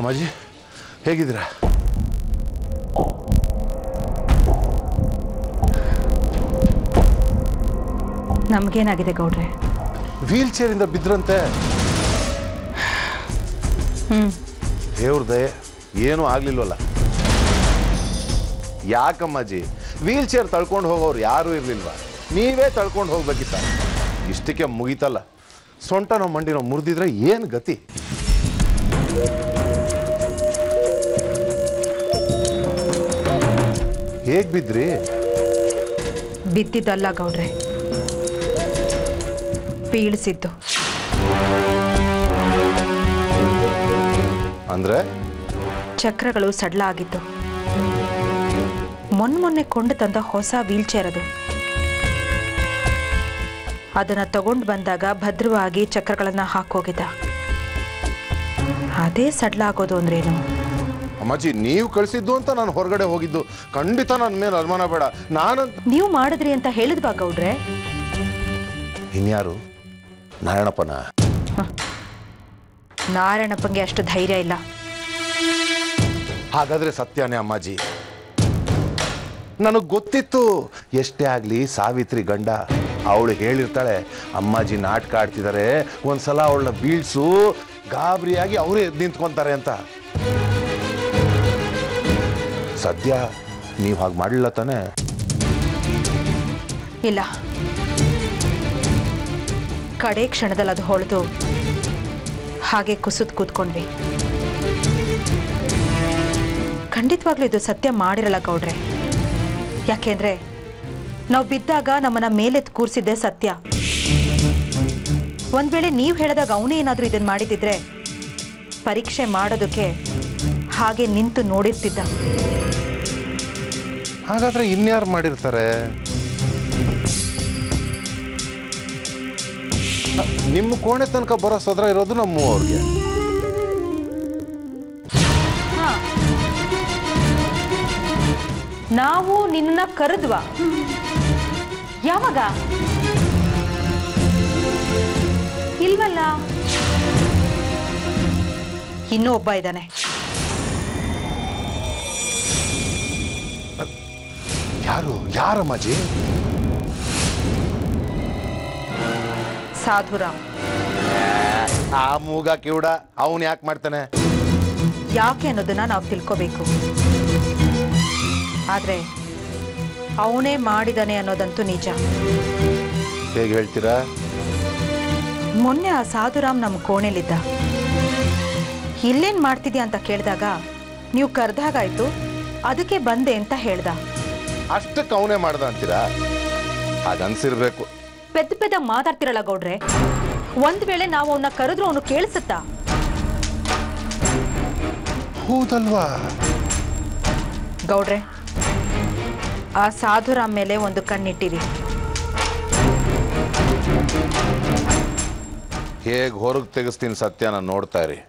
ಅಮ್ಮಾಜಿ ಹೇಗಿದ್ದೀರಾ? ನಮಗೇನಾಗಿದೆ ಗೌಡ್ರೆ? ವೀಲ್ ಚೇರಿಂದ ಬಿದ್ರಂತೆ. ದೇವ್ರ ದಯೆ ಏನೂ ಆಗ್ಲಿಲ್ವಲ್ಲ? ಯಾಕಮ್ಮಾಜಿ ವೀಲ್ ಚೇರ್ ತಳ್ಕೊಂಡು ಹೋಗೋರು ಯಾರೂ ಇರ್ಲಿಲ್ವಾ? ನೀವೇ ತಳ್ಕೊಂಡು ಹೋಗ್ಬೇಕಿತ್ತ. ಇಷ್ಟಕ್ಕೆ ಮುಗೀತಲ್ಲ. ಸೊಂಟನೋ ಮಂಡಿನೋ ಮುರಿದಿದ್ರೆ ಏನು ಗತಿ? ಹೇಗ್ ಬಿದ್ರಿ? ಬಿದ್ದಿದ್ದಲ್ಲ ಗೌಡ್ರೆ, ಬೀಳಿಸಿದ್ದು. ಅಂದ್ರೆ ಚಕ್ರಗಳು ಸಡ್ಲ ಆಗಿದ್ದು. ಮೊನ್ನೆ ಕೊಂಡು ತಂದ ಹೊಸ ವೀಲ್ ಚೇರ್ ಅದು. ಅದನ್ನ ತಗೊಂಡು ಬಂದಾಗ ಭದ್ರವಾಗಿ ಚಕ್ರಗಳನ್ನ ಹಾಕೋಗಿದ್ದ. ಅದೇ ಸಡ್ಲ ಆಗೋದು ಅಂದ್ರೇನು? ಅಮ್ಮಾಜಿ ನೀವು ಕಳಿಸಿದ್ದು ಅಂತ ನಾನು ಹೊರಗಡೆ ಹೋಗಿದ್ದು. ಖಂಡಿತ ನನ್ನ ಮೇಲೆ ಅನುಮಾನ ಬೇಡ. ನೀವು ಮಾಡಿದ್ರಿ ಅಂತ ಹೇಳಿದ್ವಾ ಗೌಡ್ರೆ? ಇನ್ಯಾರು? ನಾರಾಯಣಪ್ಪನ? ನಾರಾಯಣಪ್ಪಂಗೆ ಅಷ್ಟು ಧೈರ್ಯ ಇಲ್ಲ. ಹಾಗಾದ್ರೆ ಸತ್ಯನೇ ಅಮ್ಮಾಜಿ. ನನಗೆ ಗೊತ್ತಿತ್ತು. ಎಷ್ಟೇ ಆಗ್ಲಿ ಸಾವಿತ್ರಿ ಗಂಡ. ಅವಳು ಹೇಳಿರ್ತಾಳೆ ಅಮ್ಮಾಜಿ ನಾಟಕ ಆಡ್ತಿದ್ದಾರೆ, ಒಂದ್ಸಲ ಅವಳನ್ನ ಬೀಳ್ಸು, ಗಾಬರಿಯಾಗಿ ಅವರೇ ಎದ್ದು ನಿಂತ್ಕೊಂತಾರೆ ಅಂತ. ಸದ್ಯ ನೀವು ಹಾಗೆ ಮಾಡಲಿಲ್ಲ ತಾನೆ? ಇಲ್ಲ, ಕಡೆ ಕ್ಷಣದಲ್ಲಿ ಅದು ಹೊಳೆದು ಹಾಗೆ ಕುಸಿದು ಕೂತ್ಕೊಂಡ್ವಿ. ಖಂಡಿತವಾಗ್ಲೂ ಇದು ಸತ್ಯ ಮಾಡಿರಲ್ಲ ಗೌಡ್ರೆ. ಯಾಕೆಂದ್ರೆ ನಾವು ಬಿದ್ದಾಗ ನಮ್ಮನ್ನ ಮೇಲೆತ್ತು ಕೂರಿಸಿದ್ದೆ ಸತ್ಯ. ಒಂದ್ ವೇಳೆ ನೀವು ಹೇಳಿದಾಗ ಅವನೇ ಏನಾದ್ರೂ ಇದನ್ನ ಮಾಡಿದಿದ್ರೆ ಪರೀಕ್ಷೆ ಮಾಡೋದಕ್ಕೆ ಹಾಗೆ ನಿಂತು ನೋಡಿರ್ತಿದ್ದ. ಹಾಗಾದ್ರೆ ಇನ್ಯಾರು ಮಾಡಿರ್ತಾರೆ? ನಿಮ್ಮ ಕೋಣೆ ತನಕ ಬರೋ ಸದ್ರ ಇರೋದು ನಮ್ಮ ಅವ್ರಿಗೆ. ನಾವು ನಿನ್ನ ಕರೆದ್ವಾ? ಯಾವಾಗ? ಇಲ್ವಲ್ಲ. ಇನ್ನೂ ಒಬ್ಬ ಇದ್ದಾನೆ. ಯಾರು? ಯಾರಮ್ಮಾಜಿ? ಸಾಧುರಾಮ್. ಆ ಮೂಗ ಕಿವುಡ ಅವನು ಯಾಕೆ ಮಾಡ್ತಾನೆ? ಯಾಕೆ ಅನ್ನೋದನ್ನ ನಾವು ತಿಳ್ಕೋಬೇಕು. ಆದ್ರೆ ಅವನೇ ಮಾಡಿದಾನೆ ಅನ್ನೋದಂತೂ ನಿಜ. ಹೇಗೆ ಹೇಳ್ತೀರಾ? ಮೊನ್ನೆ ಆ ಸಾಧುರಾಮ್ ನಮ್ಮ ಕೋಣೆಲಿದ್ದ. ಇಲ್ಲೇನ್ ಮಾಡ್ತಿದ್ಯಾ ಅಂತ ಕೇಳಿದಾಗ ನೀವು ಕರೆದಾಗಾಯ್ತು, ಅದಕ್ಕೆ ಬಂದೆ ಅಂತ ಹೇಳ್ದ. ಅಷ್ಟಕ್ಕೆ ಅವನೇ ಮಾಡ್ದ ಅಂತೀರಾ? ಹಾಗನ್ಸಿರ್ಬೇಕು. ಪೆದ್ದ ಮಾತಾಡ್ತಿರಲ್ಲ ಗೌಡ್ರೆ. ಒಂದ್ ವೇಳೆ ನಾವು ಅವನ್ನ ಕರೆದ್ರು ಅವನು ಕೇಳಿಸುತ್ತಾ? ಹೌದಲ್ವಾ ಗೌಡ್ರೆ? ಆ ಸಾಧುರಾಮ್ ಮೇಲೆ ಒಂದು ಕಣ್ಣಿಟ್ಟಿರಿ. ಹೇಗೆ ಹೊರಗೆ ತೆಗಿಸ್ತೀನಿ ಸತ್ಯನ ನೋಡ್ತಾ ಇರಿ.